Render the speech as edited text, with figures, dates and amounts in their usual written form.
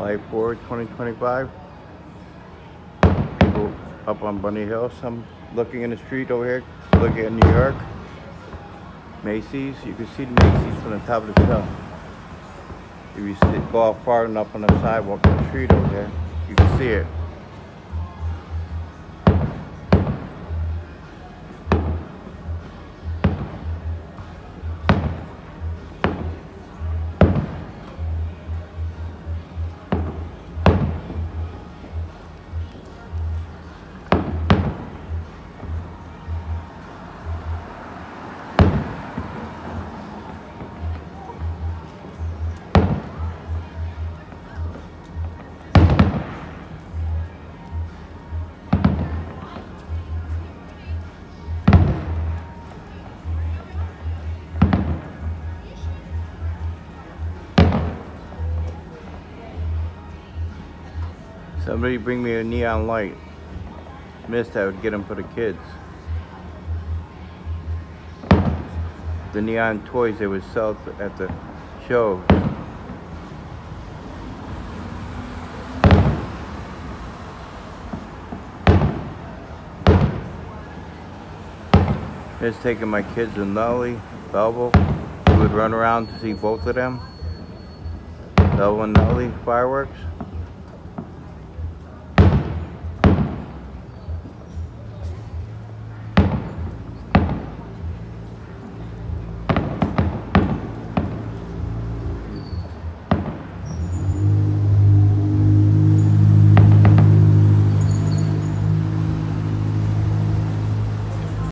July 4, 2025. People up on Bunny Hill. Some looking in the street over here, looking at New York. Macy's. You can see the Macy's from the top of the hill. If you go out far enough on the sidewalk on the street over there, you can see it. Somebody bring me a neon light. Mist, I would get them for the kids. The neon toys they would sell at the shows. Just taking my kids and Nellie, Belvo. We would run around to see both of them. Belvo and Nellie fireworks.